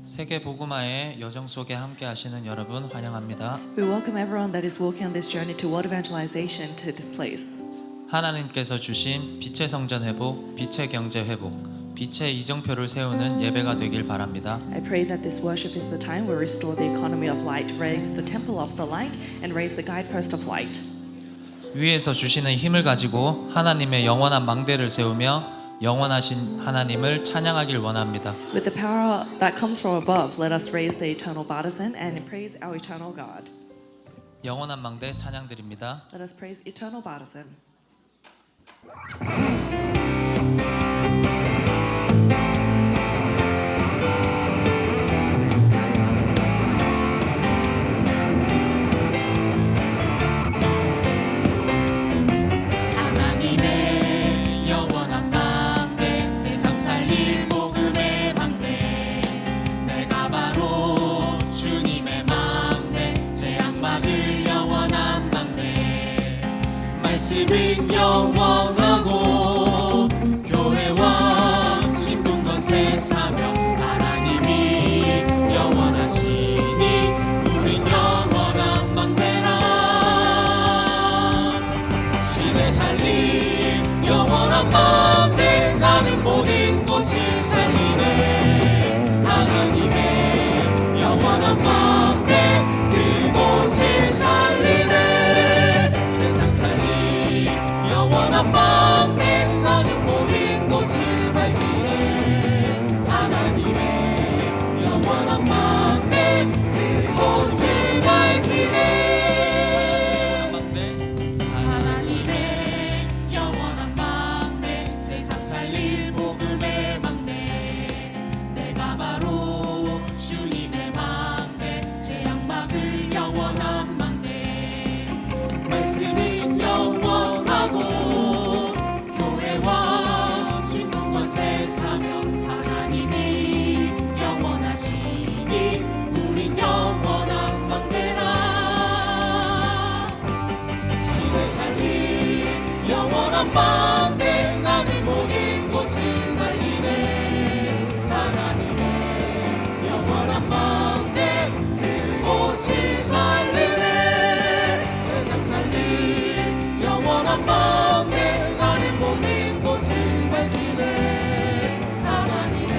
세계 복음화의 여정 속에 함께 하시는 여러분 환영합니다. We welcome everyone that is walking on this journey to world evangelization to this place. 하나님께서 주신 빛의 성전 회복, 빛의 경제 회복, 빛의 이정표를 세우는 예배가 되길 바랍니다. I pray that this worship is the time where we restore the economy of light, raise the temple of the light, and raise the guidepost of light. 위에서 주시는 힘을 가지고 하나님의 영원한 망대를 세우며 영원하신 하나님을 찬양하길 원합니다. With the power that comes from above, let us raise the eternal partisan and praise our eternal God. 영원한 망대 찬양드립니다. Let us praise eternal partisan. 말씀은 영원하고 교회와 신분건세 사명 하나님이 영원하시니 우린 영원한 망대라 신의 살림 영원한 망대 가는 모든 곳을 살리네 하나님의 영원한 망대 그곳을 살리네 영원한 망대 가는 모든 곳을 밝히네 하나님의 영원한 망대 그곳을 밝히네 하나님의 영원한 망대 세상 살릴 복음의 망대 내가 바로 주님의 망대 재앙 막을 영원한 망대 말씀은 영원하고 교회와 신분권세 사명 하나님이 영원하시니 우린 영원한 망대라 신의 살림 영원한 망대 가는 모든 곳을 살리네 하나님의 영원한 망대 그곳을 살리네 세상 살림 영원한 망대 가는 모든 곳을 밝히네 하나님의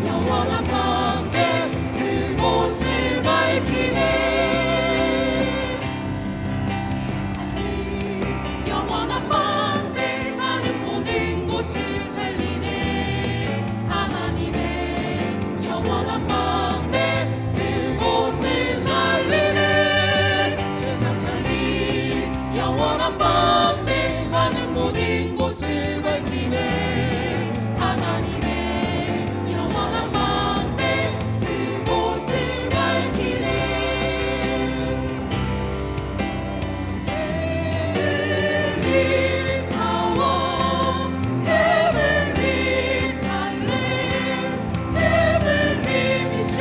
영원한 망대 그곳을 밝히네 영원한 망대 가는 모든 곳을 살리네 하나님의 영원한 망대 그곳을 살리네 세상 살림 영원한 망대 가는 모든 곳을 밝히네 하나님의 영원한 망대 그곳을 밝히네 Heavenly power, heavenly talent, heavenly vision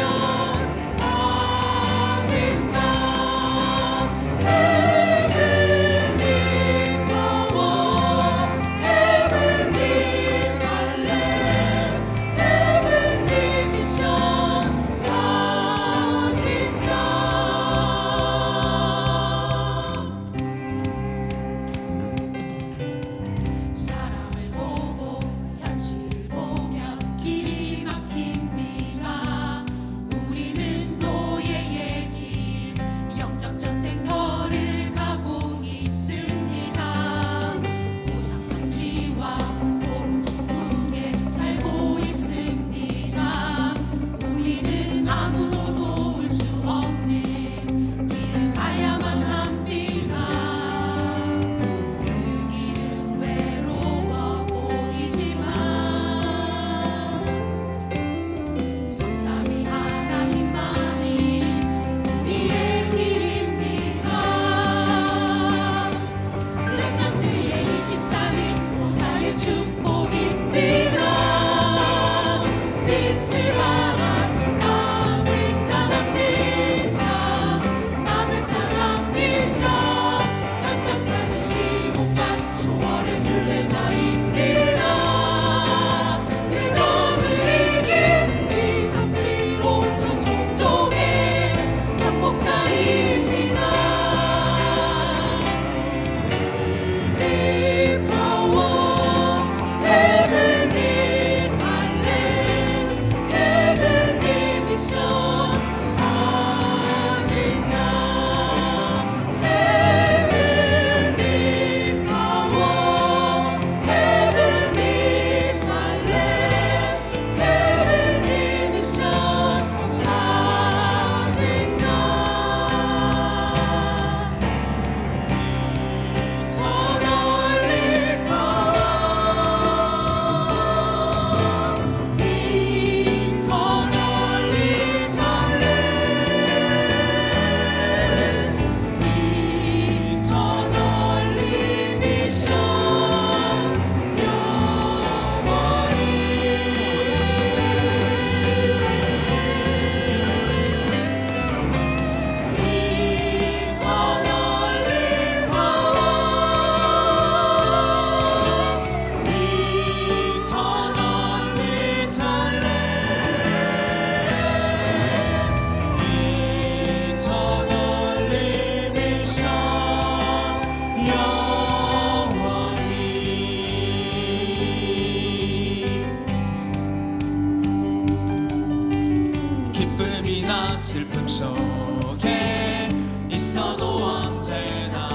기쁨이나 슬픔 속에 있어도 언제나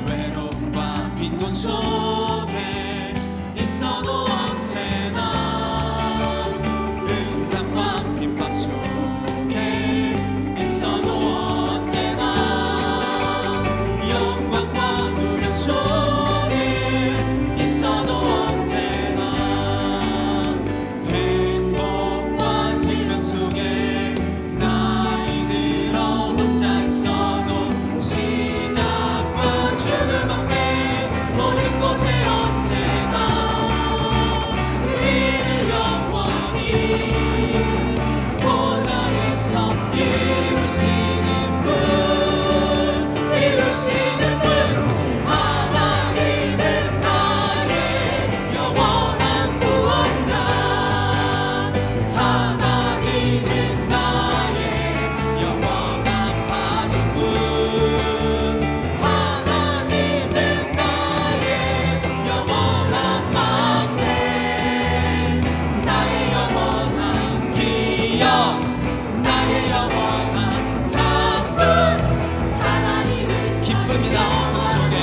외로움과 빈곤 속에 있어도 언제나 응답과 핍박 속에 있어도 언제나 영광과 누명 속에 있어도 언제나 행복과 질병 속에 나이 들어 혼자 있어도 시작과 죽음 앞에 모든 곳에 언제나 그 일을 영원히 보좌에서 이루시는 분 하나님은 나의 영원한 구원자 하나님은 나의 영원한 파수꾼 하나님은 나의 영원한 막내 나의 영원한 기억 나의 영원한 작품 하나님은 기쁨이나 슬픔 속에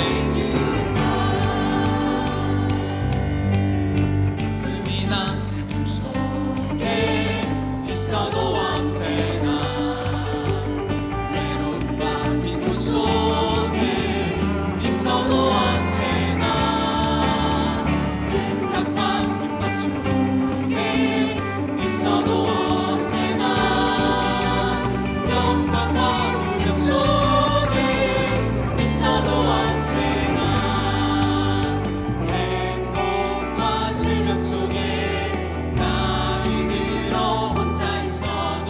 기쁨이나 슬픔 속에 있어도 언제나 외로움과 빈곤 속에 있어도 언제나 응답과 핍박 속에 있어도 언제나 영광과 누명 속에 있어도 언제나 행복과 질병 속에 나이 들어 혼자 있어도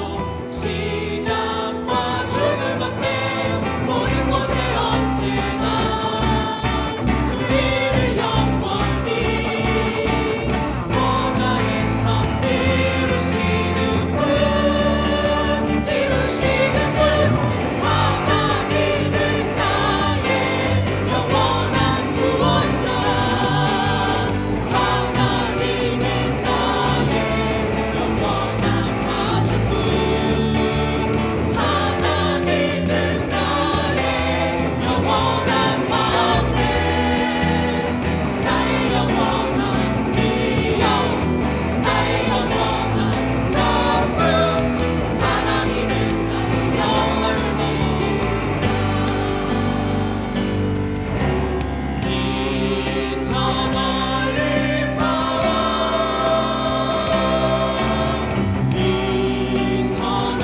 시작과 죽음 앞에 모든 곳에 언제나 그 일을 영원히 보좌에서 이루시는 분 하나님은 나의 영원한 구원자 하나님은 나의 영원한 파수꾼 하나님은 나의 영원한 막내 나의 영원한 기억 나의 영원한 작품 하나님은 나의 영원한 Eternally power Eternally Eternally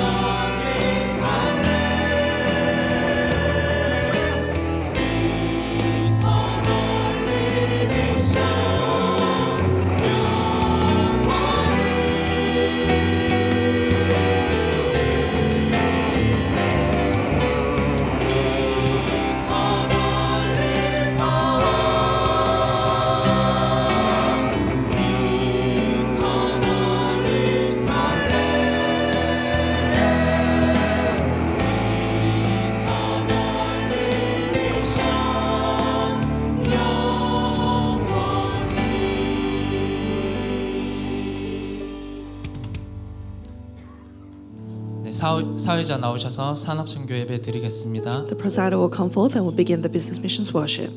네, 사회자 나오셔서 산업선교 예배 드리겠습니다. The presider will come forth and will begin the business missions worship.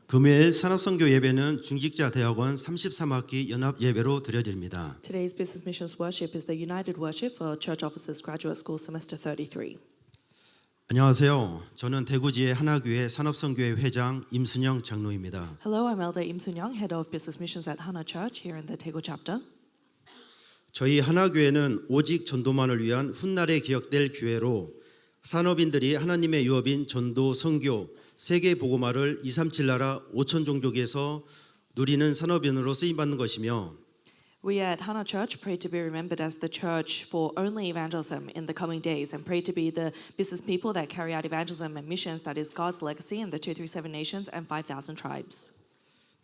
금요일 산업선교 예배는 중직자 대학원 33학기 연합 예배로 드려집니다. Today's business missions worship is the united worship for Church Officers Graduate School Semester 33. 안녕하세요. 저는 대구지의 하나교회 산업선교회 회장 임순영 장로입니다. Hello, I'm Elder Im Sun-young, Head of Business Missions at Hana Church here in the Daegu chapter. 저희 하나교회는 오직 전도만을 위한 훗날에 기억될 교회로 산업인들이 하나님의 유업인 전도, 선교, 세계 복음화를 237 나라 5천 종족에서 누리는 산업인으로 쓰임받는 것이며 We at Hana Church pray to be remembered as the church for only evangelism in the coming days and pray to be the business people that carry out evangelism and missions that is God's legacy in the 237 nations and 5,000 tribes.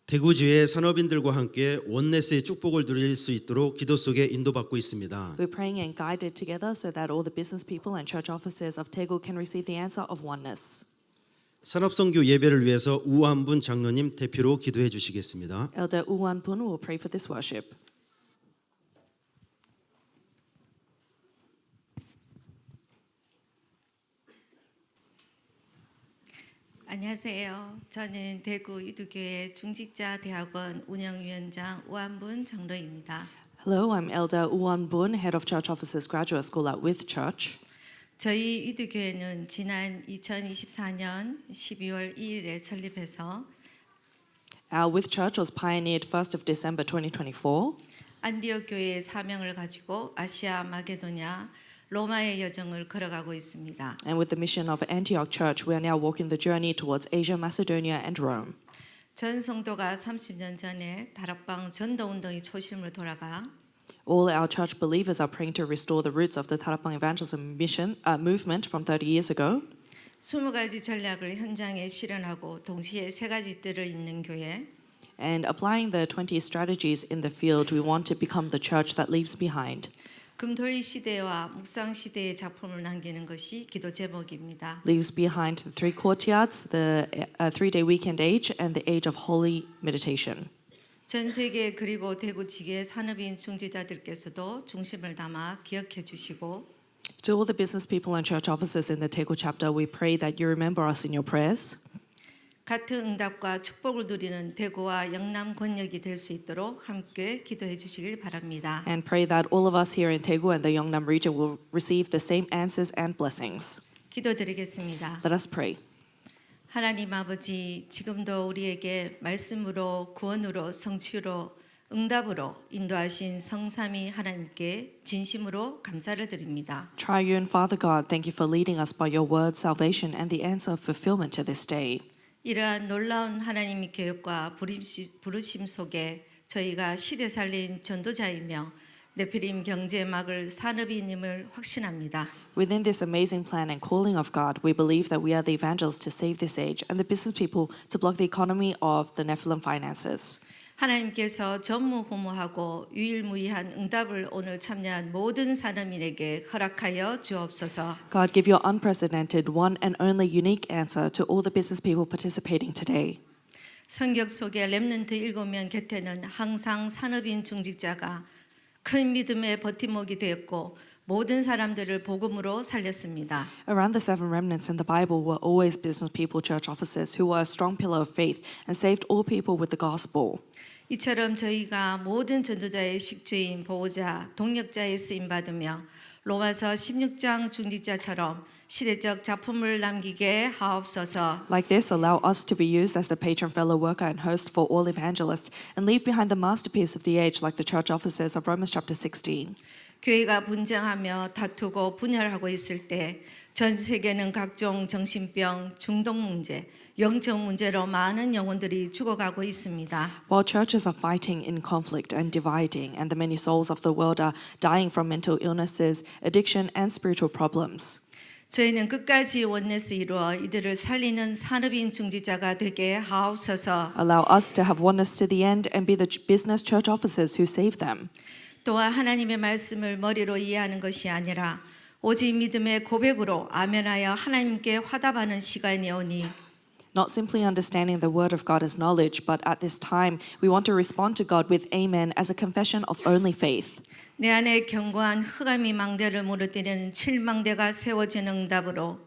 대구지의 산업인들과 함께 원네스의 축복을 누릴 수 있도록 기도 속에 인도받고 있습니다. We're praying and guided together so that all the business people and church officers of Daegu can receive the answer of oneness. 산업선교 예배를 위해서 우한분 장로님 대표로 기도해 주시겠습니다. Elder Woo Wan-bun will pray for this worship. 안녕하세요. 저는 대구 이두교회 중직자 대학원 운영위원장 우한분 장로입니다. Hello, I'm Elder Woo Wan-bun, Head of Church Officers Graduate School at With Church. 저희 이두교회는 지난 2024년 12월 2일에 설립해서 Our With Church was pioneered 1st of December 2024. 안디옥 교회의 사명을 가지고 아시아 마게도냐 로마의 여정을 걸어가고 있습니다. And with the mission of Antioch Church, we are now walking the journey towards Asia, Macedonia, and Rome. 전 성도가 30년 전에 다락방 전도 운동이 초심으로 돌아가 All our church believers are praying to restore the roots of the Tarapang evangelism movement from 30 years ago. 20가지 전략을 현장에 실현하고 동시에 3가지 뜰을 잇는 교회. And applying the 20 strategies in the field, we want to become the church that leaves behind. 금토일 시대와 묵상 시대의 작품을 남기는 것이 기도 제목입니다. Leaves behind the 3 courtyards, the 3-day weekend age, and the age of holy meditation. 전 세계 그리고 대구 지교의 산업인 중지자들께서도 중심을 담아 기억해 주시고 To all the business people and church officers in the Daegu chapter, we pray that you remember us in your prayers. 같은 응답과 축복을 누리는 대구와 영남 권역이 될 수 있도록 함께 기도해 주시길 바랍니다. And pray that all of us here in Daegu and the Yeongnam region will receive the same answers and blessings. 기도드리겠습니다. Let us pray. 하나님 아버지, 지금도 우리에게 말씀으로 구원으로 성취로 응답으로 인도하신 성삼위 하나님께 진심으로 감사를 드립니다. Triune Father God, thank you for leading us by your word, salvation, and the answer of fulfillment to this day. 이러한 놀라운 하나님의 계획과 부르심 속에 저희가 시대 살린 전도자이며 네피림 경제의 막을 산업인임을 확신합니다. Within this amazing plan and calling of God, we believe that we are the evangelists to save this age and the business people to block the economy of the Nephilim finances. 하나님께서 전무후무하고 유일무이한 응답을 오늘 참여한 모든 산업인에게 허락하여 주옵소서. God, give your unprecedented, one and only unique answer to all the business people participating today. 성경 속의 렘넌트 7명 곁에는 항상 산업인 중직자가 큰 믿음의 버팀목이 되었고 모든 사람들을 복음으로 살렸습니다. Around the 7 remnants in the Bible were always business people, church officers who were a strong pillar of faith and saved all people with the gospel. 이처럼 저희가 모든 전도자의 식주인, 보호자, 동력자의 쓰임 받으며 로마서 16장 중직자처럼 시대적 작품을 남기게 하옵소서. Like this, allow us to be used as the patron fellow worker and host for all evangelists and leave behind the masterpiece of the age like the church officers of Romans chapter 16. 교회가 분쟁하며 다투고 분열하고 있을 때 전 세계는 각종 정신병, 중독 문제, 영적 문제로 많은 영혼들이 죽어가고 있습니다. While churches are fighting in conflict and dividing, and the many souls of the world are dying from mental illnesses, addiction, and spiritual problems. 저희는 끝까지 원네스 이루어 이들을 살리는 산업인 중지자가 되게 하옵소서. Allow us to have oneness to the end and be the business church officers who save them. 또한 하나님의 말씀을 머리로 이해하는 것이 아니라 오직 믿음의 고백으로 아멘하여 하나님께 화답하는 시간이 오니 Not simply understanding the word of God as knowledge, but at this time we want to respond to God with amen as a confession of only faith. 내 안에 견고한 흑암이 망대를 무너뜨리는 7망대가 세워지는 응답으로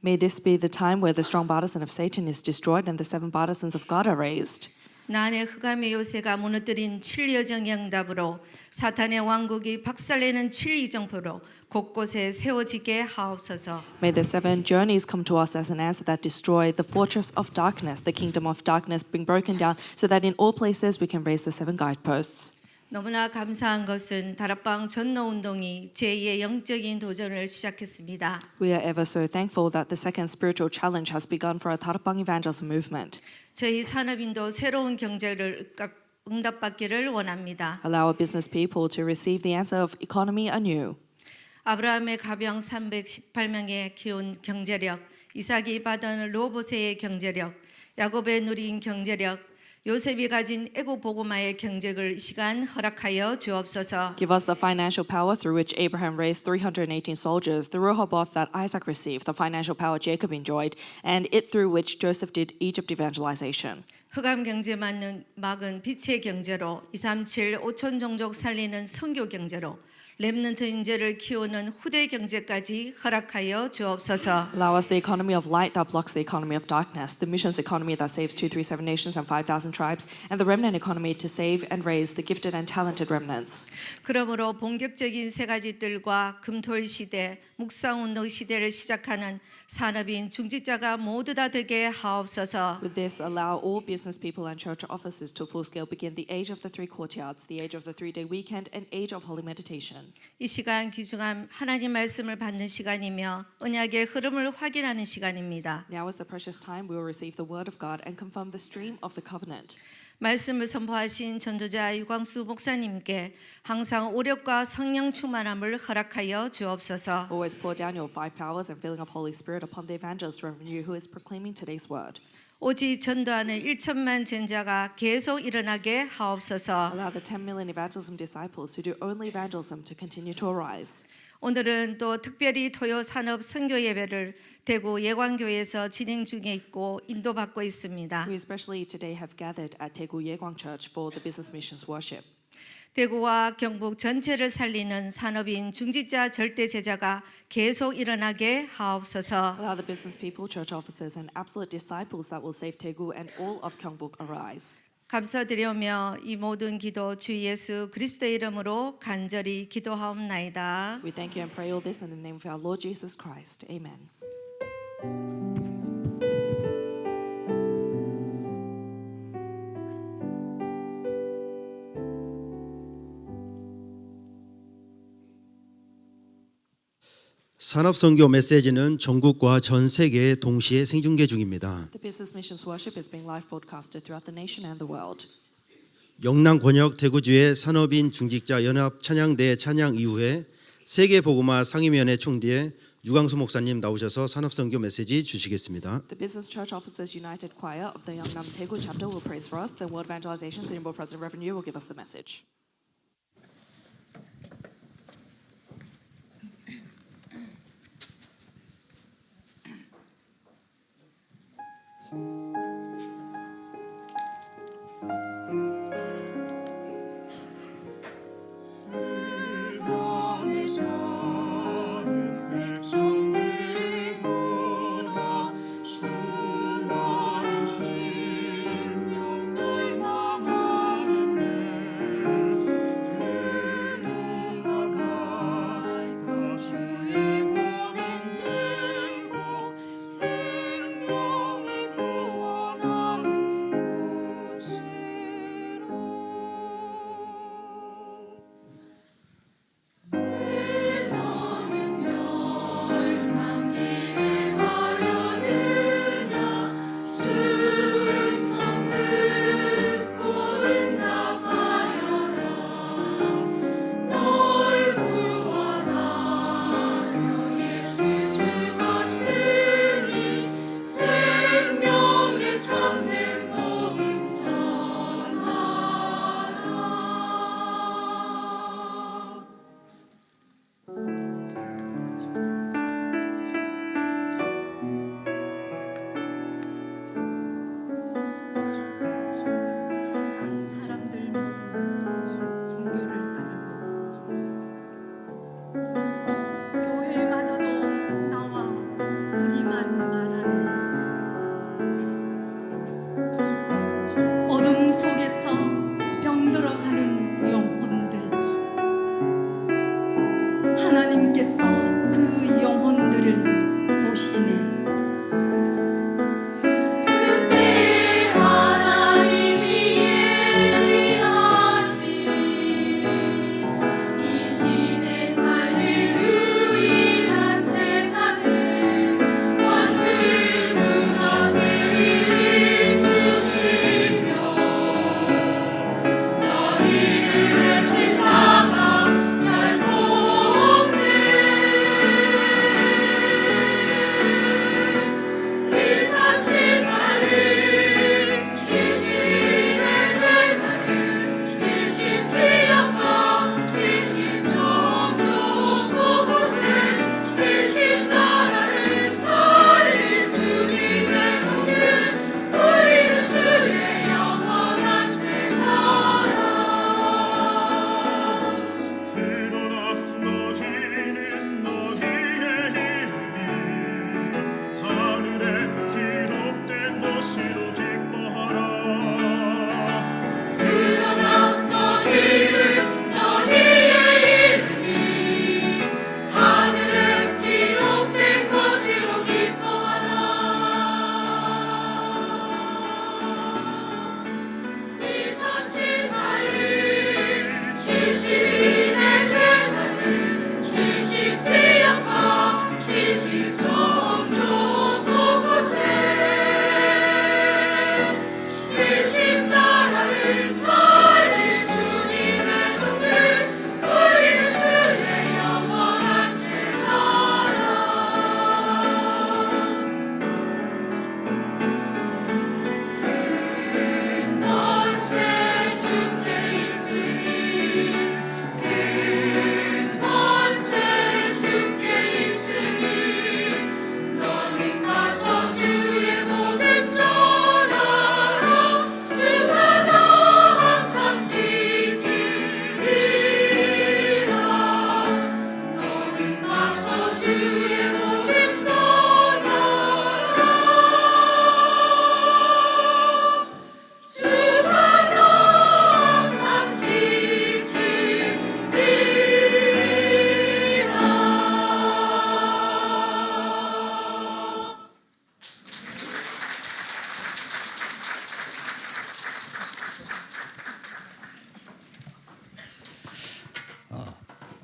May this be the time where the strong partisan of Satan is destroyed and the 7 partisans of God are raised. 난의 흑암의 요새가 무너뜨린 7여정 영답으로 사탄의 왕국이 박살내는 7이정포로 곳곳에 세워지게 하옵소서. May the 7 journeys come to us as an answer that destroy the fortress of darkness, the kingdom of darkness being broken down, so that in all places we can raise the 7 guideposts. 너무나 감사한 것은 다락방 전노운동이 제2의 영적인 도전을 시작했습니다. We are ever so thankful that the second spiritual challenge has begun for our Tarapang evangelism movement. 저희 산업인도 새로운 경제를 응답받기를 원합니다. Allow our business people to receive the answer of economy anew. 아브라함의 가병 318명의 키운 경제력, 이삭이 받은 로보세의 경제력, 야곱의 누린 경제력, 요셉이 가진 애국 복음화의 경제를 이 시간 허락하여 주옵소서. Give us the financial power through which Abraham raised 318 soldiers, the Rehoboth that Isaac received, the financial power Jacob enjoyed, and it through which Joseph did Egypt evangelization. 흑암 경제 막은 빛의 경제로 237 5천 종족 살리는 선교 경제로 렘넌트 인재를 키우는 후대 경제까지 허락하여 주옵소서. Allow us the economy of light that blocks the economy of darkness, the missions economy that saves 237 nations and 5,000 tribes, and the remnant economy to save and raise the gifted and talented remnants. 그러므로 본격적인 세 가지 뜰과 금토일 시대, 묵상운동 시대를 시작하는 산업인 중직자가 모두 다 되게 하옵소서. With this, allow all business people and church offices to full scale begin the age of the 3 courtyards, the age of the 3-day weekend, and age of holy meditation. 이 시간 귀중한 하나님 말씀을 받는 시간이며 언약의 흐름을 확인하는 시간입니다. Now is the precious time we will receive the word of God and confirm the stream of the covenant. 말씀을 선포하신 전도자 유광수 목사님께 항상 오력과 성령 충만함을 허락하여 주옵소서. Always pour down your 5 powers and filling of Holy Spirit upon the evangelist Reverend Yu, who is proclaiming today's word. 오직 전도하는 1천만 전자가 계속 일어나게 하옵소서. Allow the 10 million evangelism disciples who do only evangelism to continue to arise. 오늘은 또 특별히 토요 산업 선교 예배를 대구 예광교회에서 진행 중에 있고 인도받고 있습니다. We especially today have gathered at Daegu Yegwang Church for the business missions worship. 대구와 경북 전체를 살리는 산업인 중직자 절대 제자가 계속 일어나게 하옵소서. Allow the business people, church officers, and absolute disciples that will save Daegu and all of Gyeongbuk arise. 감사드리며 이 모든 기도 주 예수 그리스도의 이름으로 간절히 기도하옵나이다. We thank you and pray all this in the name of our Lord Jesus Christ. Amen. 산업선교 메시지는 전국과 전 세계에 동시에 생중계 중입니다. The business missions worship is being live broadcasted throughout the nation and the world. 영남 권역 대구주의 산업인 중직자 연합 찬양대 찬양 이후에 세계복음화 상임위원회 총리에 유광수 목사님 나오셔서 산업선교 메시지 주시겠습니다. The Business Church Officers United Choir of the Yeongnam Daegu chapter will praise for us. The World Evangelization Senior Board President Reverend Yu will give us the message.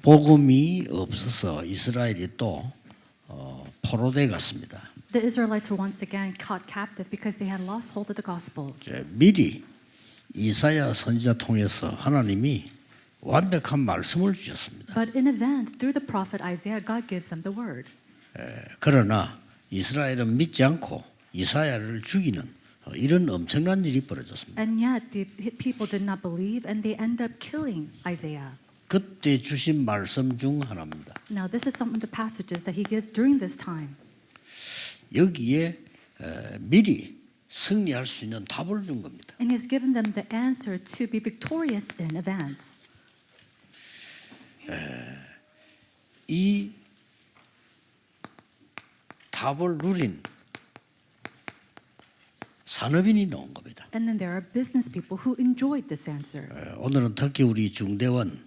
복음이 없어서 이스라엘이 또 포로돼 갔습니다. The Israelites were once again caught captive because they had lost hold of the gospel. 미리 이사야 선지자 통해서 하나님이 완벽한 말씀을 주셨습니다. But in advance, through the prophet Isaiah, God gives them the word. 그러나 이스라엘은 믿지 않고 이사야를 죽이는 이런 엄청난 일이 벌어졌습니다. And yet, the people did not believe and they end up killing Isaiah. 그때 주신 말씀 중 하나입니다. Now, this is some of the passages that he gives during this time. 여기에 미리 승리할 수 있는 답을 준 겁니다. And he's given them the answer to be victorious in advance. 이 답을 누린 산업인이 나온 겁니다. And then there are business people who enjoyed this answer. 오늘은 특히 우리 중대원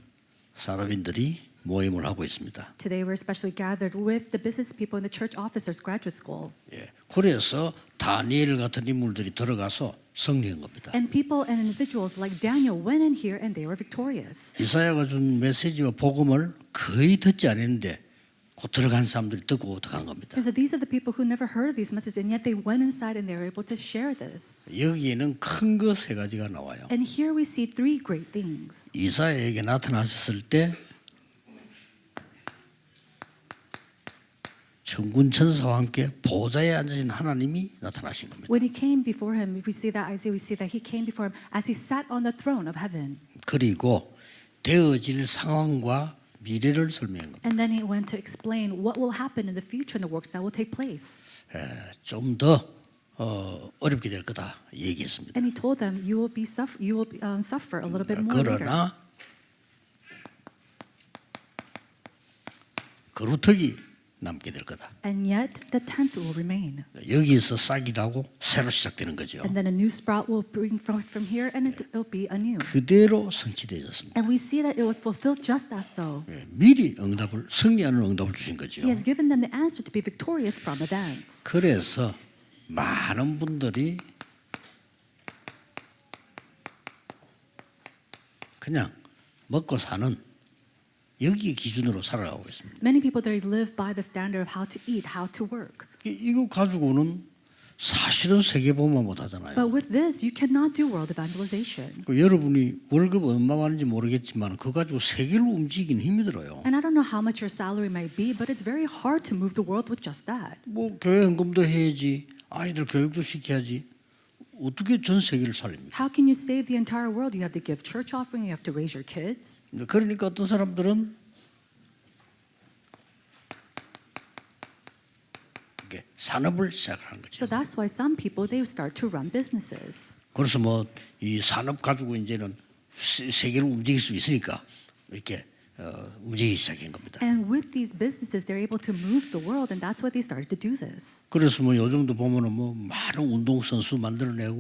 산업인들이 모임을 하고 있습니다. Today, we're especially gathered with the business people in the church officers graduate school. 그래서 다니엘 같은 인물들이 들어가서 승리한 겁니다. And people and individuals like Daniel went in here and they were victorious. 이사야가 준 메시지와 복음을 거의 듣지 않았는데 곧 들어간 사람들이 듣고 들어간 겁니다. And so these are the people who never heard of these messages, and yet they went inside and they were able to share this. 여기에는 큰 거 세 가지가 나와요. And here we see three great things. 이사야에게 나타나셨을 때 천군 천사와 함께 보좌에 앉으신 하나님이 나타나신 겁니다. When he came before him, we see that Isaiah, we see that he came before him as he sat on the throne of heaven. 그리고 되어질 상황과 미래를 설명한 겁니다. And then he went to explain what will happen in the future and the works that will take place. 좀 더 어렵게 될 거다 얘기했습니다. And he told them, you will suffer a little bit more later. 그러나 그루터기 남게 될 거다. And yet the tenth will remain. 여기에서 싹이 나고 새로 시작되는 거죠. And then a new sprout will bring from here, and it will be anew. 그대로 성취되었습니다. And we see that it was fulfilled just as so. 미리 응답을 승리하는 응답을 주신 거죠. He has given them the answer to be victorious from advance. 그래서 많은 분들이 그냥 먹고 사는 여기 기준으로 살아가고 있습니다. Many people they live by the standard of how to eat, how to work. 이거 가지고는 사실은 세계보험만 못하잖아요. But with this, you cannot do world evangelization. 여러분이 월급 얼마 받는지 모르겠지만 그거 가지고 세계를 움직이긴 힘이 들어요. And I don't know how much your salary might be, but it's very hard to move the world with just that. 뭐 교회 헌금도 해야지, 아이들 교육도 시켜야지. 어떻게 전 세계를 살립니까? How can you save the entire world? You have to give church offering, you have to raise your kids. 그러니까 어떤 사람들은 이게 산업을 시작하는 거죠. So that's why some people they start to run businesses. 그래서 뭐 이 산업 가지고 이제는 세계를 움직일 수 있으니까 이렇게 움직이기 시작한 겁니다. And with these businesses, they're able to move the world, and that's why they started to do this. 그래서 뭐 요즘도 보면은 뭐 많은 운동 선수 만들어내고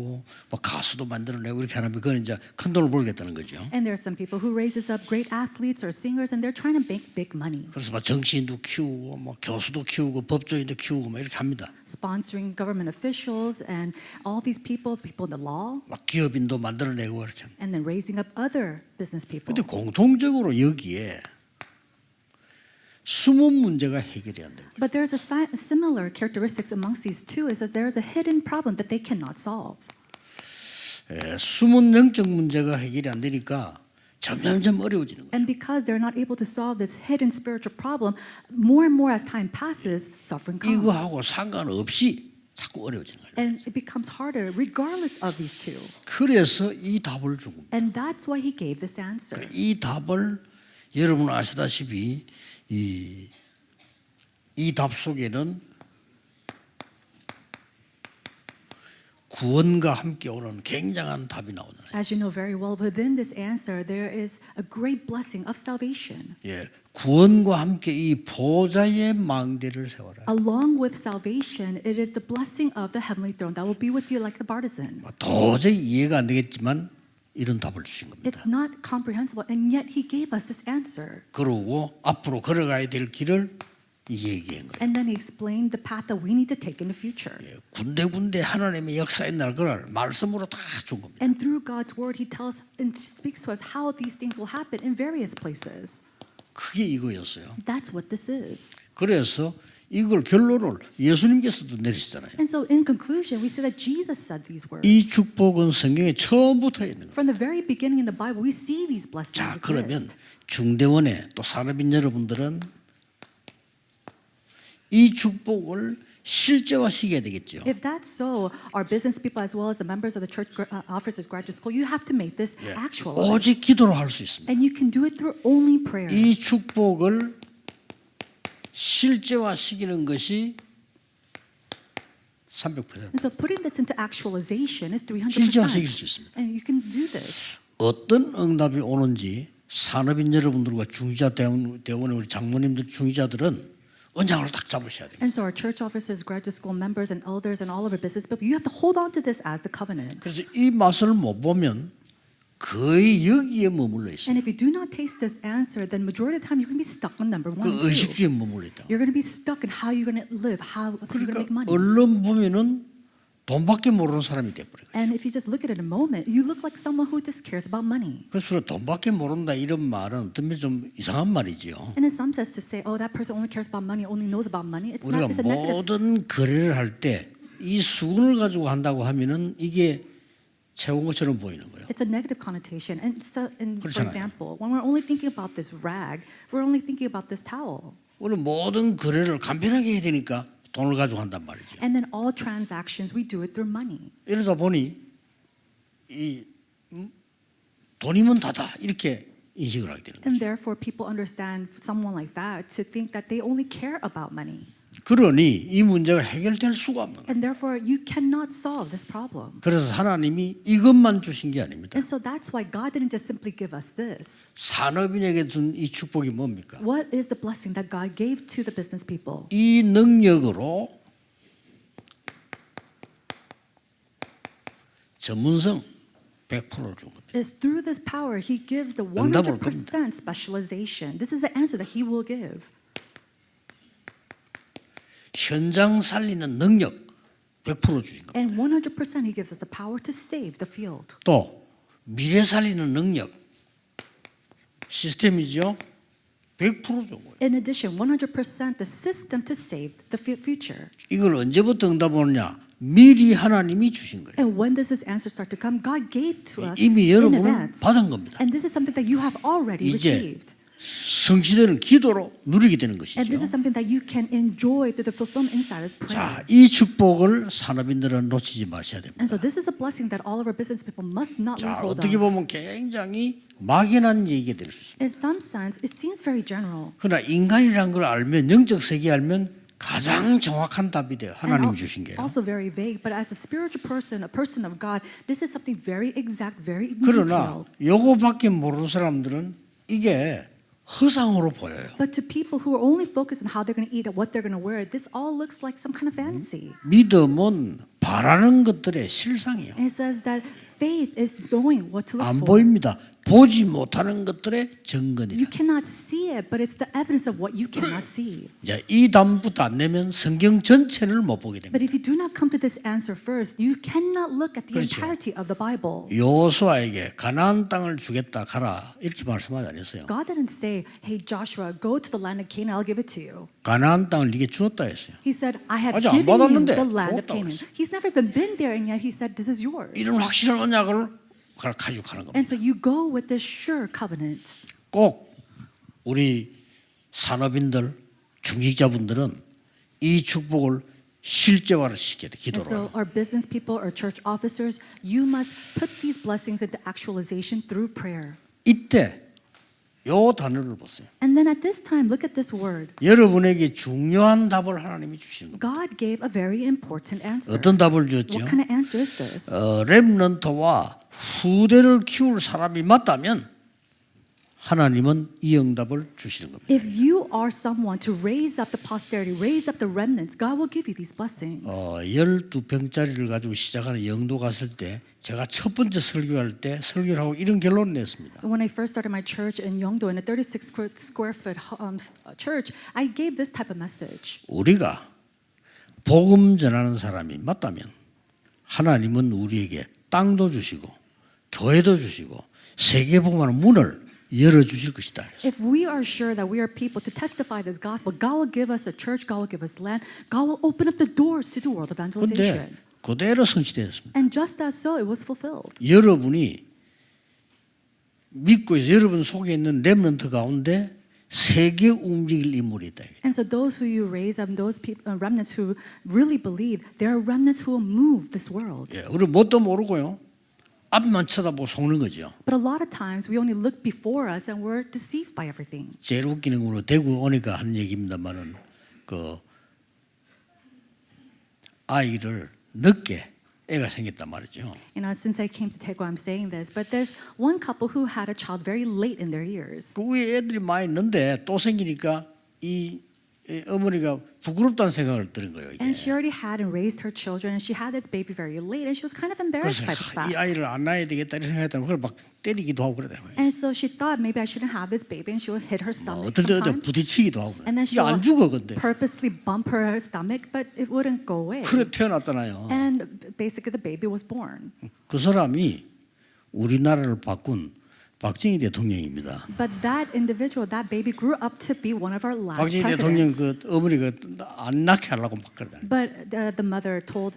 뭐 가수도 만들어내고 이렇게 하면 그건 이제 큰 돈을 벌겠다는 거죠. And there are some people who raises up great athletes or singers, and they're trying to make big money, 그래서 막 정치인도 키우고 뭐 교수도 키우고 법조인도 키우고 막 이렇게 합니다. sponsoring government officials and all these people in the law, 막 기업인도 만들어내고 이렇게. and then raising up other business people. 근데 공통적으로 여기에 숨은 문제가 해결이 안 되는 거예요. But there's a similar characteristics amongst these two is that there is a hidden problem that they cannot solve. 숨은 영적 문제가 해결이 안 되니까 점점 어려워지는 거예요. And because they're not able to solve this hidden spiritual problem, more and more as time passes, suffering comes. 이거하고 상관없이 자꾸 어려워지는 거예요. And it becomes harder regardless of these two. 그래서 이 답을 준 겁니다. And that's why he gave this answer. 이 답을 여러분 아시다시피 이 답 속에는 구원과 함께 오는 굉장한 답이 나오잖아요. As you know very well, within this answer, there is a great blessing of salvation. 예, 구원과 함께 이 보좌의 망대를 세워라. Along with salvation, it is the blessing of the heavenly throne that will be with you like the partisan. 도저히 이해가 안 되겠지만 이런 답을 주신 겁니다. It's not comprehensible, and yet he gave us this answer. 그러고 앞으로 걸어가야 될 길을 얘기한 거예요. And then he explained the path that we need to take in the future. 군데군데 하나님의 역사의 날 그날 말씀으로 다 준 겁니다. And through God's word, he tells and speaks to us how these things will happen in various places. 그게 이거였어요. That's what this is. 그래서 이걸 결론을 예수님께서도 내리시잖아요. And so in conclusion, we see that Jesus said these words. 이 축복은 성경에 처음부터 있는 거예요. From the very beginning in the Bible, we see these blessings 자, 그러면 exist. 중대원의 또 산업인 여러분들은 이 축복을 실제화시켜야 되겠죠. If that's so, our business people as well as the members of the church officers graduate school, you have to make this actual. 오직 기도로 할 수 있습니다. And you can do it through only prayer. 이 축복을 실제화시키는 것이 300%. And so putting this into actualization is 실제화시킬 수 300%. 있습니다. And you can do this. 어떤 응답이 오는지 산업인 여러분들과 중위자 대원의 우리 장모님들 중위자들은 언장을 딱 잡으셔야 돼요. And so our church officers, graduate school members, and elders, and all of our business people, you have to hold on to this as the covenant. 그래서 이 맛을 못 보면 거의 여기에 머물러 있어요. And if you do not taste this answer, then majority of the time you're going to be stuck on number 그 1, 2. 의식주의에 머물러 있다. You're going to be stuck in how you're going to live, how you're going to make 그러니까 money. 언론 보면은 돈밖에 모르는 사람이 돼버려요. And if you just look at it in a moment, you look like someone who just cares about money. 그래서 돈밖에 모른다 이런 말은 어쩌면 좀 이상한 말이지요. And in some sense, to say, "Oh, that person only cares about money, only knows about money," it's 우리가 not. It's a negative. 모든 거래를 할 때 이 수건을 가지고 한다고 하면은 이게 채운 것처럼 보이는 거예요. It's a negative connotation. And so, for 그렇잖아요. example, when we're only thinking about this rag, we're only thinking about this towel. 우리 모든 거래를 간편하게 해야 되니까 돈을 가지고 한단 말이죠. And then all transactions, we do it through money. 이러다 보니 이 돈이면 다다 이렇게 인식을 하게 되는 And 거죠. therefore, people understand someone like that to think that they only care about money. 그러니 이 문제가 해결될 수가 없는 거예요. And therefore, you cannot solve this problem. 그래서 하나님이 이것만 주신 게 아닙니다. And so that's why God didn't just simply give us this. 산업인에게 준 이 축복이 뭡니까? What is the blessing that God gave to the business people? 이 능력으로 전문성 100%를 준 겁니다. Is through this power, He gives the 응답을 100% specialization. This is the answer that He will give. 현장 살리는 능력 100% 주신 겁니다. And 100% He gives us the power to save the field. 또 미래 살리는 능력 시스템이죠. 100% 준 거예요. In addition, 100% the system to save the future. 이걸 언제부터 응답 오느냐? 미리 하나님이 주신 거예요. And when does this answer start to come? God gave to us 이미 in 여러분은 advance. 받은 겁니다. And this is something that you have already 이제 received. 성취되는 기도로 누리게 되는 And this 것이죠. is something that you can enjoy through the fulfillment inside of prayer. 자, 이 축복을 산업인들은 놓치지 마셔야 됩니다. And so this is a blessing that all of our business people must not lose 자, hold 어떻게 on. 보면 굉장히 막연한 얘기가 될 수 있습니다. In some sense, it seems very general. 그러나 인간이란 걸 알면 영적 세계 알면 가장 정확한 답이 돼요. 하나님이 주신 게요. Also very vague, but as a spiritual person, a person of God, this is something very exact, very 그러나 detailed. 요거밖에 모르는 사람들은 이게 허상으로 보여요. But to people who are only focused on how they're going to eat and what they're going to wear, this all looks like some kind of fantasy. 믿음은 바라는 것들의 실상이에요. And it says that faith is knowing what to look 안 for. 보입니다. 보지 못하는 것들의 You 증거입니다. cannot see it, but it's the evidence of what you cannot see. 이제 이 답부터 안 내면 성경 전체를 못 보게 됩니다. But if you do not come to this answer first, you cannot look at the 그렇죠. entirety of the Bible. 여호수아에게 가나안 땅을 주겠다 가라 이렇게 말씀하지 않았어요. God didn't say, "Hey Joshua, go to the land of Canaan. I'll give it to you." 가나안 땅을 네게 주었다 했어요. He said, "I have 아직 안 given you 받았는데 the land of 주었다고 Canaan." 그랬어요. He's never even been there, and yet he said, "This is yours." 이런 확실한 언약을 가지고 가는 겁니다. And so you go with this sure covenant. 꼭 우리 산업인들, 중직자분들은 이 축복을 실제화를 시켜야 돼. And 기도로. so our business people, our church officers, you must put these blessings into actualization through prayer. 이때 요 단어를 보세요. And then at this time, look at this word. 여러분에게 중요한 답을 하나님이 주시는 겁니다. God gave a very important answer. 어떤 답을 주었죠? What kind of answer is this? 렘넌트와 후대를 키울 사람이 맞다면 하나님은 이 응답을 주시는 겁니다. If you are someone to raise up the posterity, raise up the remnants, God will give you these blessings. 12평짜리를 가지고 시작하는 영도 갔을 때 제가 첫 번째 설교할 때 설교를 하고 이런 결론을 냈습니다. When I first started my church in Yeongdo, in a 36 square foot church, I gave this type of message. 우리가 복음 전하는 사람이 맞다면 하나님은 우리에게 땅도 주시고 교회도 주시고 세계 복음하는 문을 열어주실 것이다. 그래서. If we are sure that we are people to testify this gospel, God will give us a church, God will give us land, God will open up the doors to do world 근데 evangelization. 그대로 성취되었습니다. And just as so, it was fulfilled. 여러분이 믿고 있어 여러분 속에 있는 렘넌트 가운데 세계 움직일 인물이 있다. And so those who you raise up, those people, remnants who really believe, there are remnants who will move this world. 예, 우리 뭣도 모르고요. 앞만 쳐다보고 속는 거죠. But a lot of times we only look before us and we're deceived by everything. 제일 웃기는 거는 대구 오니까 하는 얘기입니다만은 그 아이를 늦게 애가 생겼단 말이죠. You know, since I came to Daegu, I'm saying this, but there's one couple who had a child very late in their years. 그 위에 애들이 많이 있는데 또 생기니까 이 어머니가 부끄럽다는 생각을 들은 거예요. 이게. And she already had and raised her children, and she had this baby very late, and she was kind of embarrassed 그래서 by the 이 fact. 아이를 안 낳아야 되겠다 이렇게 생각했다면 그걸 막 때리기도 하고 그러더라고요. And so she thought maybe I shouldn't have this baby, and she would hit her stomach 어떨 때 sometimes. 부딪히기도 하고 And then she 이게 안 would 죽어 근데 purposely bump her stomach, but it wouldn't go away. 그래 태어났잖아요. And basically, the baby was born. 그 사람이 우리나라를 바꾼 박정희 대통령입니다. But that individual, that baby, grew up to be one of our last 박정희 대통령 presidents. 그 어머니가 안 낳게 하려고 막 그러더라고요. But the mother told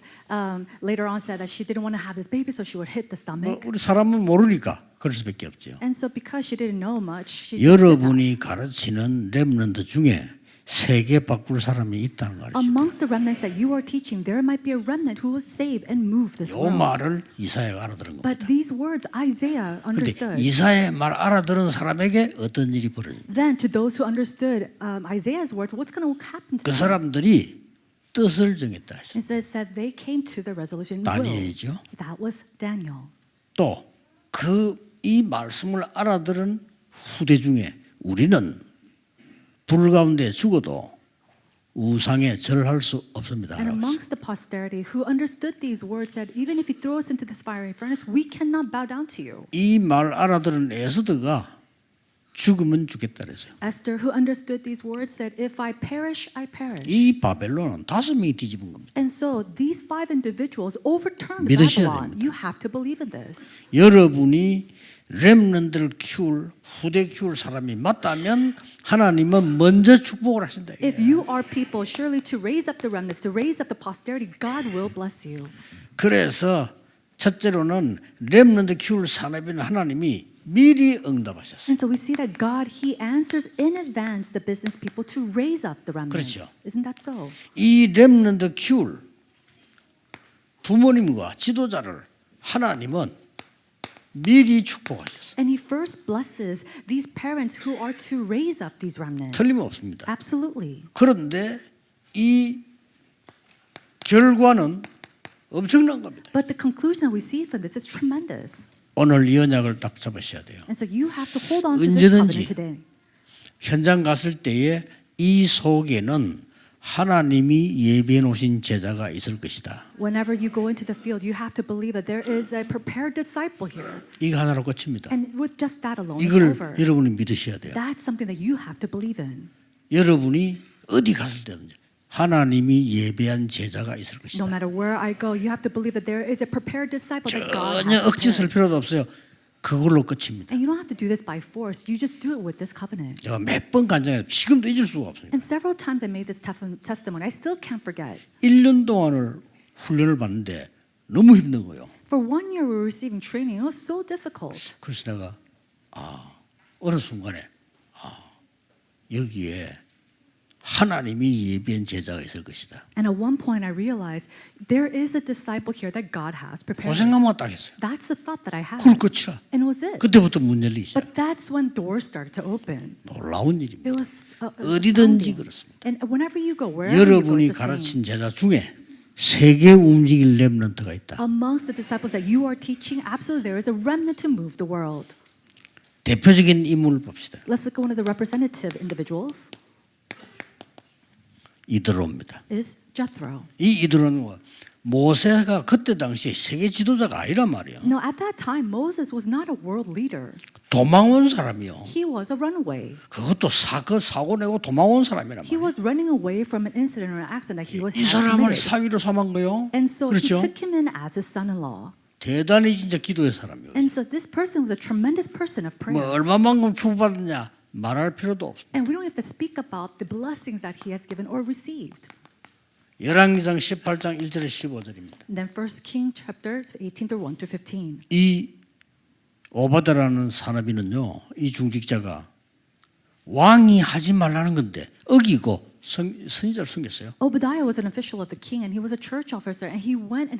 later on said that she didn't want to have this baby, so she would hit the 뭐 stomach. 우리 사람은 모르니까 그럴 수밖에 없죠. And so because she didn't know much, she just did that. 여러분이 가르치는 렘넌트 중에 세계 바꿀 사람이 있다는 걸 알죠. Amongst the remnants that you are teaching, there might be a remnant who will save and move this 요 world. 말을 이사야가 알아들은 겁니다. But these words Isaiah 근데 understood. 이사야의 말 알아들은 사람에게 어떤 일이 벌어집니다. Then to those who understood Isaiah's words, what's going to happen to 그 them? 사람들이 뜻을 정했다 했어요. It says that they came to the resolution will. 다니엘이죠. That was Daniel. 또 이 말씀을 알아들은 후대 중에 우리는 불 가운데 죽어도 우상에 절할 수 없습니다. And amongst the posterity who understood these words said, even if you throw us into this fiery furnace, we cannot bow down to you. 이 말 알아들은 에스더가 죽으면 죽겠다 그랬어요. Esther, who understood these words, said, if I perish, I perish. 이 바벨론은 5명이 뒤집은 겁니다. And so these 5 individuals overturned 믿으셔야 Babylon. 됩니다. You have to believe in this. 여러분이 렘넌트를 키울 후대 키울 사람이 맞다면 하나님은 먼저 축복을 하신다. If you are people surely to raise up the remnants, to raise up the posterity, God will bless you. 그래서 첫째로는 렘넌트 키울 산업에는 하나님이 미리 응답하셨어요. And so we see that God, He answers in advance the business people to raise up the remnants. 그렇죠. Isn't that so? 이 렘넌트 키울 부모님과 지도자를 하나님은 미리 축복하셨어요. And He first blesses these parents who are to raise up these remnants. 틀림없습니다. Absolutely. 그런데 이 결과는 엄청난 겁니다. But the conclusion that we see from this is tremendous. 오늘 이 언약을 딱 잡으셔야 돼요. And so you have to hold on to this 언제든지 covenant today. 현장 갔을 때에 이 속에는 하나님이 예비해 놓으신 제자가 있을 것이다. Whenever you go into the field, you have to believe that there is a prepared disciple here. 이거 하나로 끝입니다. And with just that alone, it's 이걸 over. 여러분이 믿으셔야 돼요. That's something that you have to believe in. 여러분이 어디 갔을 때든지 하나님이 예배한 제자가 있을 것이다. No matter where I go, you have to believe that there is a prepared disciple that God 전혀 has 억지 쓸 prepared. 필요도 없어요. 그걸로 끝입니다. And you don't have to do this by force. You just do it with this covenant. 제가 몇 번 간증해요. 지금도 잊을 수가 없어요. And several times I made this testimony. I still can't forget. 1년 동안을 훈련을 받는데 너무 힘든 거예요. For 1 year, we were receiving training. It was so difficult. 그래서 내가 어느 순간에 여기에 하나님이 예비한 제자가 있을 것이다. And at one point, I realized there is a disciple here that God has 그 prepared. 생각만 딱 했어요. That's the thought that I had. 그걸 끝이라. And it was it. 그때부터 문 열리기 시작. But that's when doors started to open. 놀라운 일입니다. It was 어디든지 astounding. 그렇습니다. And whenever you go, wherever you go, 여러분이 it's the 가르친 same. 제자 중에 세계 움직일 렘넌트가 있다. Amongst the disciples that you are teaching, absolutely there is a remnant to move the world. 대표적인 인물을 봅시다. Let's look at one of the representative individuals. 이드로입니다. Is Jethro. 이 이드로는 모세가 그때 당시에 세계 지도자가 아니란 말이에요. No, at that time, Moses was not a world leader. 도망온 사람이요. He was a runaway. 그것도 사고 내고 도망온 사람이란 He 말이에요. was running away from an incident or an accident that he was 이 사람을 committed. 사위로 삼은 거요. And so 그렇죠? he took him in as his son-in-law. 대단히 진짜 기도의 사람이에요. And so this person was a tremendous person of prayer. 뭐 얼마만큼 축복받느냐 말할 필요도 없습니다. And we don't have to speak about the blessings that he has given or received. 열왕기상 18장 1절에 15절입니다. And then 1 King chapter 18 through 1 through 15. 이 오바다라는 사나비는요, 이 중직자가 왕이 하지 말라는 건데 어기고 선지자를 숨겼어요. Obadiah was an official of the king, and he was a church officer, and he went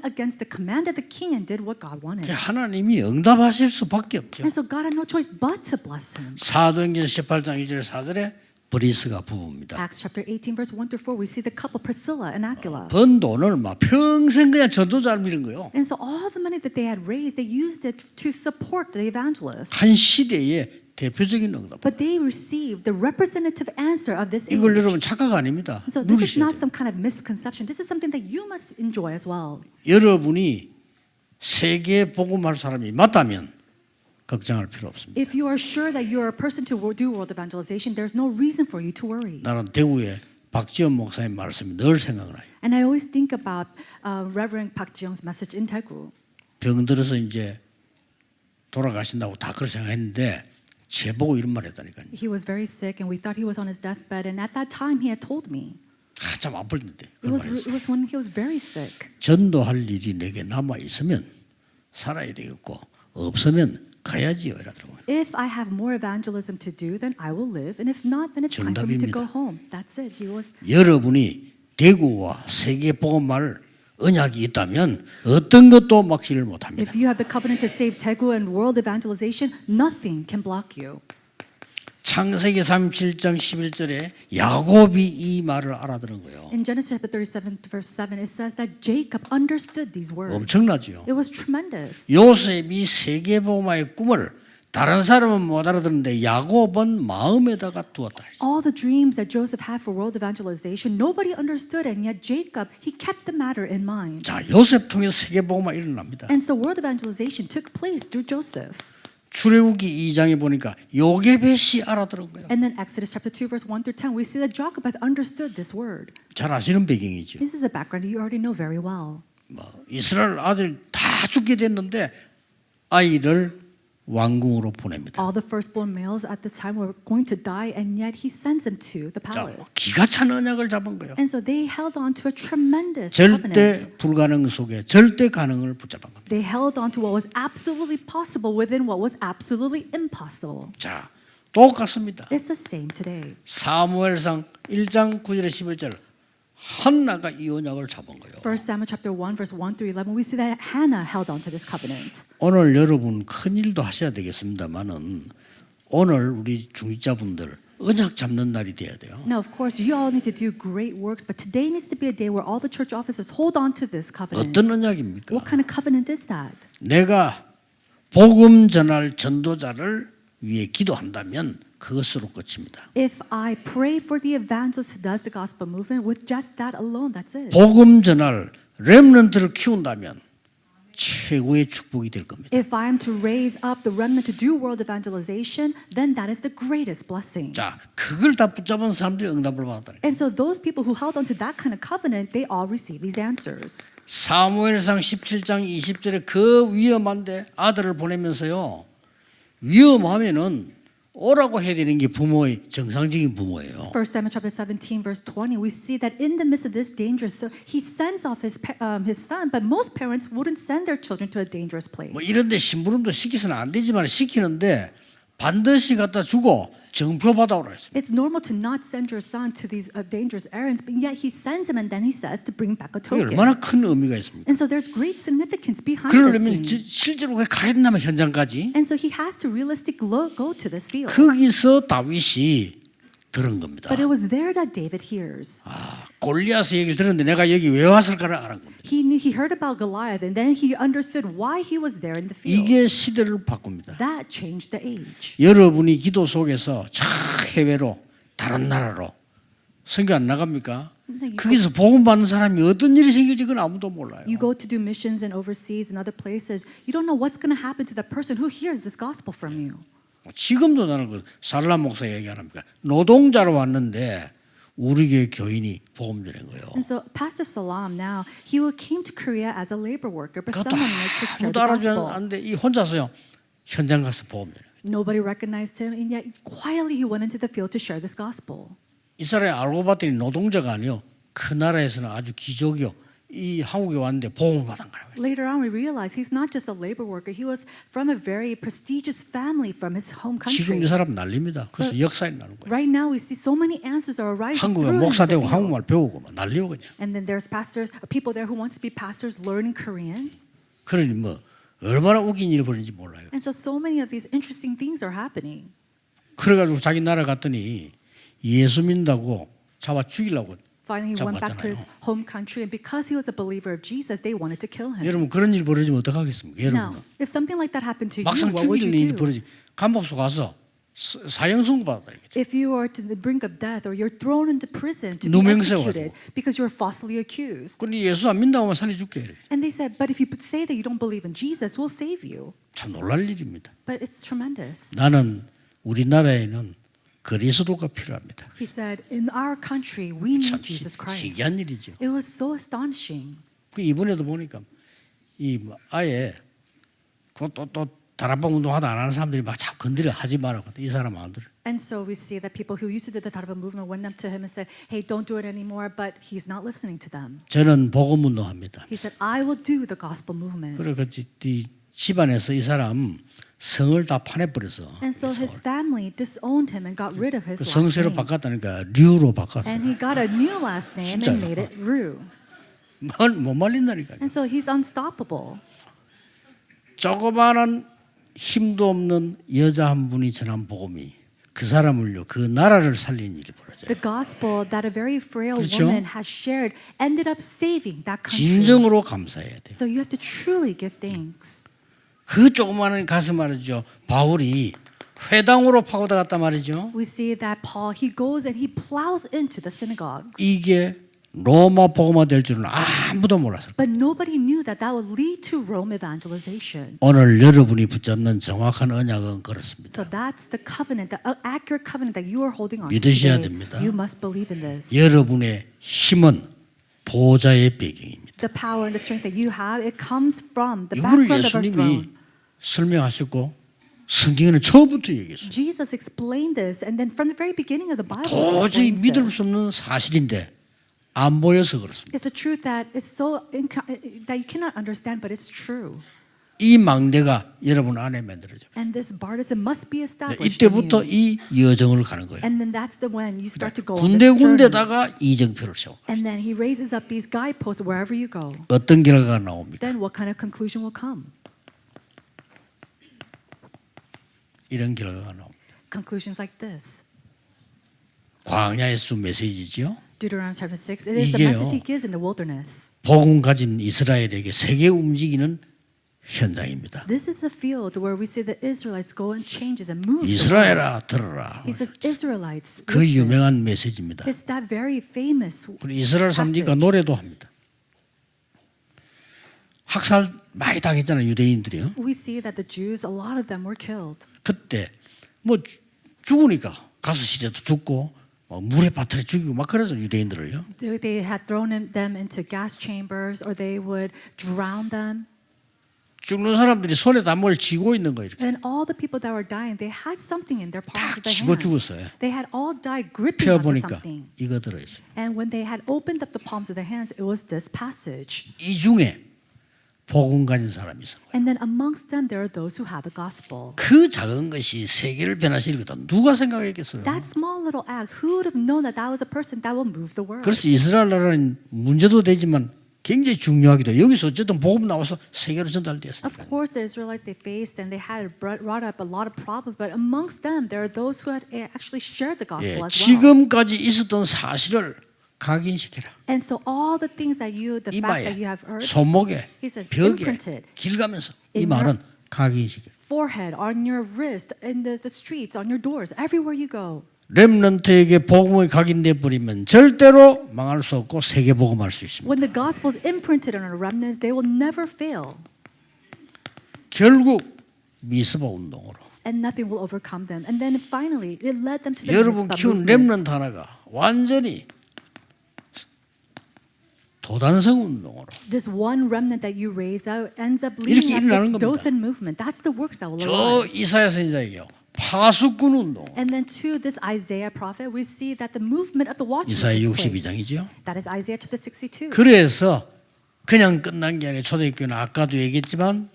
against the command of the king and did what God wanted. 하나님이 응답하실 수밖에 없죠. And so God had no choice but to bless him. 사도행전 18장 2절 4절에 브리스가 부부입니다. Acts chapter 18 verse 1 through 4, we see the couple Priscilla and Aquila. 번 돈을 막 평생 그냥 전도자를 밀은 거예요. And so all the money that they had raised, they used it to support the evangelists. 한 시대의 대표적인 응답. But they received the representative answer of this 이걸 age. 여러분 착각 아닙니다. So this is 누리셔야 not 돼요. some kind of misconception. This is something that you must enjoy as well. 여러분이 세계 복음할 사람이 맞다면 걱정할 필요 없습니다. If you are sure that you are a person to do world evangelization, there's no reason for you to worry. 나는 대구의 박지원 목사님 말씀이 늘 생각나요. And I always think about Reverend Park Ji-young's message in Daegu. 병들어서 이제 돌아가신다고 다 그렇게 생각했는데 제보고 이런 말 했다니까요. He was very sick, and we thought he was on his deathbed. And at that time, he had told me 참 아플 텐데 it 그런 was, 말 했어요. it was when he was very sick. 전도할 일이 내게 남아 있으면 살아야 되겠고 없으면 가야지요 이러더라고요. If I have more evangelism to do, then I will live, and if not, then it's time for me to go 정답입니다. home. That's it. He was. 여러분이 대구와 세계 복음할 언약이 있다면 어떤 것도 막지를 못합니다. If you have the covenant to save Daegu and world evangelization, nothing can block you. 창세기 37장 11절에 야곱이 이 말을 알아들은 거예요. In Genesis chapter 37, verse 7, it says that Jacob understood these words. 엄청나죠. It was tremendous. 요셉이 세계 복음화의 꿈을 다른 사람은 못 알아듣는데 야곱은 마음에다가 두었다. All the dreams that Joseph had for world evangelization, nobody understood, and yet Jacob, he kept the matter in mind. 자, 요셉 통해서 세계 복음화 일어납니다. And so world evangelization took place through Joseph. 출애굽기 2장에 보니까 요게벳이 알아들은 거예요. And then Exodus chapter 2, verse 1 through 10, we see that Jacob had understood this word. 잘 아시는 배경이죠. This is a background you already know very well. 뭐 이스라엘 아들 다 죽게 됐는데 아이를 왕궁으로 보냅니다. All the firstborn males at the time were going to die, and yet he sends them to the 자, palace. 기가 찬 언약을 잡은 거예요. And so they held on to a tremendous 절대 covenant. 불가능 속에 절대 가능을 붙잡은 겁니다. They held on to what was absolutely possible within what was absolutely impossible. 자, 똑같습니다. It's the same today. 사무엘상 1장 9절에 11절 한나가 이 언약을 잡은 거예요. 1 Samuel chapter 1 verse 1 through 11, we see that Hannah held on to this covenant. 오늘 여러분 큰 일도 하셔야 되겠습니다만은 오늘 우리 중직자분들 언약 잡는 날이 돼야 돼요. Now, of course, you all need to do great works, but today needs to be a day where all the church officers hold on to this covenant. 어떤 언약입니까? What kind of covenant is that? 내가 복음 전할 전도자를 위해 기도한다면 그것으로 끝입니다. If I pray for the evangelist who does the gospel movement, with just that alone, that's it. 복음 전할 렘넌트를 키운다면 최고의 축복이 될 겁니다. If I am to raise up the remnant to do world evangelization, then that is the greatest blessing. 자, 그걸 다 붙잡은 사람들이 응답을 받았다. And so those people who held on to that kind of covenant, they all received these answers. 사무엘상 17장 20절에 그 위험한데 아들을 보내면서요. 위험하면은 오라고 해야 되는 게 부모의 정상적인 부모예요. 1 Samuel chapter 17 verse 20, we see that in the midst of this danger, so he sends off his son, but most parents wouldn't send their children to a dangerous place. 뭐 이런데 심부름도 시키서는 안 되지만 시키는데 반드시 갖다 주고 정표 받아오라 했습니다. It's normal to not send your son to these dangerous errands, but yet he sends him and then he says to bring back a 이게 token. 얼마나 큰 의미가 있습니까? And so there's great significance behind this 그러려면 scene. 실제로 왜 가야 된다면 현장까지 And so he has to realistically go to this field. 거기서 다윗이 들은 겁니다. But it was there that David hears. 아, 골리앗의 얘기를 들었는데 내가 여기 왜 왔을까를 알은 겁니다. He heard about Goliath, and then he understood why he was there in the field. 이게 시대를 바꿉니다. That changed the age. 여러분이 기도 속에서 저 해외로 다른 나라로 선교 안 나갑니까? 거기서 복음 받는 사람이 어떤 일이 생길지 그건 아무도 몰라요. You go to do missions and overseas and other places. You don't know what's going to happen to the person who hears this gospel from you. 지금도 나는 그 살라 목사 얘기 안 합니까? 노동자로 왔는데 우리 교회 교인이 복음 전한 거예요. And so Pastor Salam now, he came to Korea as a labor worker, but 그것도 someone in our church shared 아무도 the 알아주지 gospel. 않는데 이 혼자서요 현장 가서 복음 전한 거예요. Nobody recognized him, and yet quietly he went into the field to share this gospel. 이 사람이 알고 봤더니 노동자가 아니요 그 나라에서는 아주 기적이요 이 한국에 왔는데 복음을 받은 거예요. Later on, we realized he's not just a labor worker. He was from a very prestigious family from his home 지금 이 country. 사람 난립니다. 그래서 역사에 나는 거예요. Right now, we see so many answers are arising 한국에 through him. 목사 in the 되고 field. 한국말 배우고 막 난리요 그냥. And then there's pastors, people there who wants to be pastors learning Korean. 그러니 뭐 얼마나 웃긴 일이 벌어진지 몰라요. And so many of these interesting things are happening. 그래가지고 자기 나라 갔더니 예수 믿는다고 잡아 죽이려고. Finally, he went back to his 잡았잖아요. home country, and because he was a believer of Jesus, they wanted to kill him. 여러분 그런 일 벌어지면 어떡하겠습니까? Now, 여러분 if something like that happened to you, 막상 what would 죽이는 you 일이 do? 벌어지 감옥소 가서 사형 선고 받았다 이거죠. If you are to the brink of death, or you're thrown into prison to be 누명 executed 세워가지고. because you're falsely accused. 그런데 예수 안 믿는다고 하면 살려줄게. 이래. And they said, but if you say that you don't believe in Jesus, we'll save you. 참 놀랄 일입니다. But it's tremendous. 나는 우리나라에는 그리스도가 필요합니다. He said, in our country, we 참 need Jesus Christ. 신기한 일이죠. It was so astonishing. 그 이번에도 보니까 이 아예 그또 다락방 운동하다 안 하는 사람들이 막 자꾸 건드려 하지 말라고 이 사람 안 들어. And so we see that people who used to do the Taliban movement went up to him and said, hey, don't do it anymore, but he's not listening to them. 저는 복음 운동합니다. He said, I will do the gospel movement. 그래 그 집안에서 이 사람 성을 다 파내버려서 And so his family disowned him and got rid of his 그 last 성세로 name. 바꿨다니까 류로 바꿨어요. And he got a new last name and 진짜요? made it Ru. 못 말린다니까요. And so he's unstoppable. 조그마한 힘도 없는 여자 한 분이 전한 복음이 그 사람을요 그 나라를 살린 일이 벌어져요. The gospel that a very frail 그렇죠? woman has shared ended up saving that country. 진정으로 감사해야 돼요. So you have to truly give thanks. 그 조그마한 가서 말이죠. 바울이 회당으로 파고들었단 말이죠. We see that Paul, he goes and he plows into the synagogues. 이게 로마 복음화 될 줄은 아무도 몰랐어요. But nobody knew that that would lead to Rome evangelization. 오늘 여러분이 붙잡는 정확한 언약은 그렇습니다. So that's the covenant, the accurate covenant that you are holding on to 믿으셔야 today. 됩니다. You must believe in this. 여러분의 힘은 보좌의 배경입니다. The power and the strength that you have, it comes from the 이걸 background of our 예수님이 throne. 설명하셨고 성경에는 처음부터 얘기했어요. Jesus explained this, and then from the very beginning of the Bible, he 도저히 explains 믿을 this. 수 없는 사실인데 안 보여서 그렇습니다. It's a truth that is so that you cannot understand, but it's true. 이 망대가 여러분 안에 만들어져. And this bartism must be established in 이때부터 you. 이 여정을 가는 거예요. And then that's the when you start to go on this journey. 군데군데다가 이정표를 세워. And then he raises up these guideposts wherever you go. 어떤 결과가 나옵니까? Then what kind of conclusion will come? 이런 결과가 나옵니다. Conclusions like this. 광야의 수 메시지죠. Deuteronomy chapter 6. It is the 이게요. message he gives in the wilderness. 복음 가진 이스라엘에게 세계 움직이는 현장입니다. This is the field where we see the Israelites go and changes and move. 이스라엘아 들어라. He says, Israelites. 그 listen." 유명한 메시지입니다. It's that very famous 그리고 이스라엘 사람들이니까 노래도 합니다. 학살 많이 당했잖아요 유대인들이요. We see that the Jews, a lot of them were killed. 그때 뭐 죽으니까 가스실에도 죽고 물에 빠뜨려 죽이고 막 그래서 유대인들을요. They had thrown them into gas chambers, or they would drown them. 죽는 사람들이 손에다 뭘 쥐고 있는 거 이렇게 And all the people that were dying, they had something in their palms of 딱 their 쥐고 hands. 죽었어요. They had all died gripping 펴 onto 보니까 something. 이거 들어 있어요. And when they had opened up the palms of their hands, it was this passage. 이 중에 복음 가진 사람이 있어. And then amongst them, there are those who have the gospel. 그 작은 것이 세계를 변화시키겠다. 누가 생각했겠어요? That small little act, who would have known that that was a person that will move the world? 그래서 이스라엘 나라는 문제도 되지만 굉장히 중요하기도 해요. 여기서 어쨌든 복음 나와서 세계로 Of 전달되었습니다. course, the Israelites, they faced and they had brought up a lot of problems, but amongst them, there are those who had actually shared the 예, gospel as well. 지금까지 있었던 사실을 각인시켜라. And so all the things that the fact that 이마에, you have heard, 손목에, he says, 벽에 imprinted. 길 가면서 이 In 말은 각인시켜라. forehead, on your wrist, in the streets, on your doors, everywhere you go. 렘넌트에게 복음이 각인돼 버리면 절대로 망할 수 없고 세계 복음할 수 있습니다. When the gospel is imprinted on our remnants, they will never fail. 결국 미스바 운동으로 and nothing will overcome them. And then finally, it led them to the 여러분 Mizpah 키운 movement. 렘넌트 하나가 완전히 도단성 운동으로 This one remnant that you raise out ends up 이렇게 leading up 일어나는 this 겁니다. Dothan movement. That's the works that will 저 arise. 이사야 선지자에게요 파수꾼 운동 And then to this Isaiah prophet, we see that the movement of the watchmen 이사야 takes place. 62장이죠. That is Isaiah chapter 62. 그래서 그냥 끝난 게 아니라 초대교회는 아까도 얘기했지만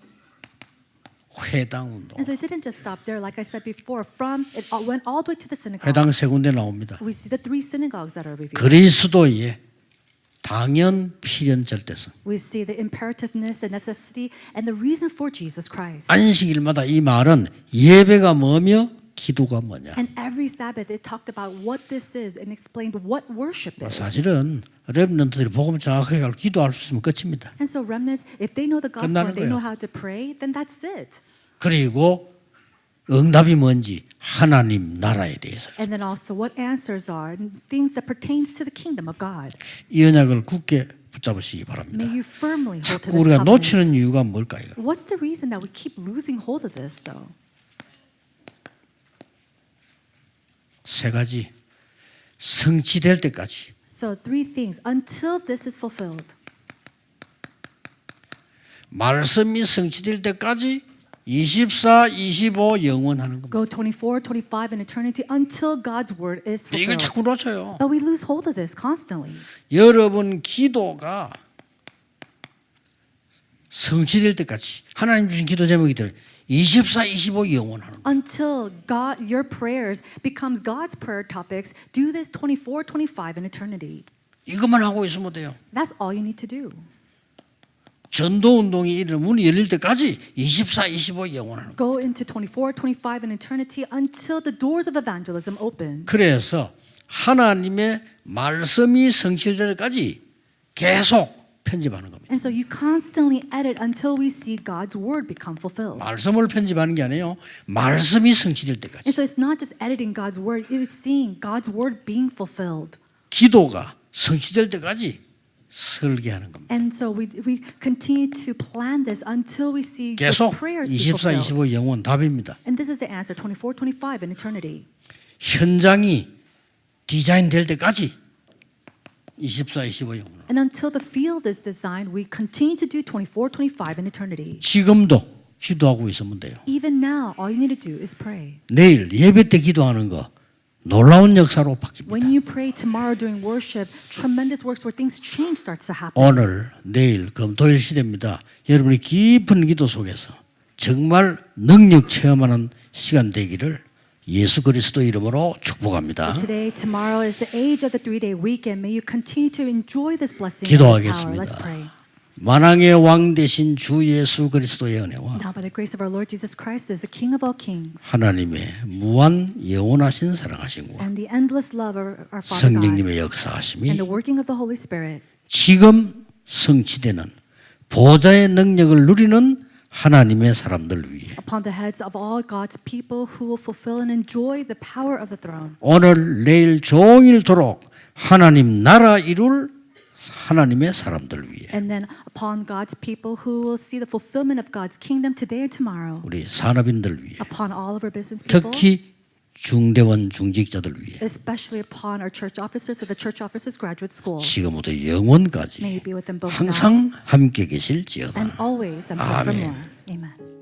회당 운동 And so it didn't just stop there. Like I said before, from it went all the way to the synagogue. 회당 세 군데 나옵니다. We see the 3 synagogues that are revealed. 그리스도의 당연 필연 절대성 We see the imperativeness, the necessity, and the reason for Jesus Christ. 안식일마다 이 말은 예배가 뭐며 기도가 뭐냐. And every Sabbath it talked about what this is and explained what worship is. 사실은 렘넌트들이 복음 정확하게 알고 기도할 수 있으면 끝입니다. And so remnants, if they know the gospel 끝나는 and they know 거예요. how to pray, then that's it. 그리고 응답이 뭔지 하나님 나라에 대해서 And then also what answers are and things that pertains to the kingdom of God. 이 언약을 굳게 붙잡으시기 바랍니다. May you firmly hold to 자꾸 this 우리가 covenant. 놓치는 이유가 뭘까요? What's the reason that we keep losing hold of this though? 세 가지 성취될 때까지 So 3 things until this is fulfilled. 말씀이 성취될 때까지 24, 25 영원하는 겁니다. Go 24, 25 in eternity until God's word is 이걸 fulfilled. 자꾸 놓쳐요. But we lose hold of this constantly. 여러분 기도가 성취될 때까지 하나님 주신 기도 제목이들 24, 25 영원하는 거예요. Until God, your prayers becomes God's prayer topics, do this 24, 25 in eternity. 이것만 하고 있으면 돼요. That's all you need to do. 전도 운동이 이르는 문이 열릴 때까지 24, 25 영원하는 거예요. Go into 24, 25 in eternity until the doors of evangelism open. 그래서 하나님의 말씀이 성취될 때까지 계속 편집하는 겁니다. And so you constantly edit until we see God's word become fulfilled. 말씀을 편집하는 게 아니에요. 말씀이 성취될 때까지. And so it's not just editing God's word, it is seeing God's word being fulfilled. 기도가 성취될 때까지 설계하는 겁니다. And so we continue to plan this until we see the 계속 prayers be 24, fulfilled. 25 영원 답입니다. And this is the answer, 24, 25 in eternity. 현장이 디자인될 때까지 24, 25 영원. And until the field is designed, we continue to do 24, 25 in eternity. 지금도 기도하고 있으면 돼요. Even now, all you need to do is pray. 내일 예배 때 기도하는 거 놀라운 역사로 바뀝니다. When you pray tomorrow during worship, tremendous works where things change starts to happen. 오늘, 내일, 금토일 시대입니다. 여러분이 깊은 기도 속에서 정말 능력 체험하는 시간 되기를 예수 그리스도 이름으로 축복합니다. So today, tomorrow is the age of the 3-day weekend. May you continue to enjoy this blessing and this power. 기도하겠습니다. Let's pray. 만왕의 왕 되신 주 예수 그리스도의 은혜와 Now, by the grace of our Lord Jesus Christ, is the King of all kings, 하나님의 무한 영원하신 사랑하심과 and the endless love of our Father God, 성령님의 and 역사하심이 the working of the Holy Spirit, 지금 성취되는 보좌의 능력을 누리는 하나님의 사람들 위해 upon the heads of all God's people who will fulfill and enjoy the power of the throne. 오늘 내일 종일토록 하나님 나라 이룰 하나님의 사람들 위해 And then upon God's people who will see the fulfillment of God's kingdom today and tomorrow. 우리 산업인들 위해 Upon all of our business people. 특히 중대원 중직자들 위해 Especially upon our church officers of the Church Officers Graduate School. 지금부터 May 영원까지 you be with them both now 항상 함께 계실지어다. and always and 아멘. forevermore. Amen.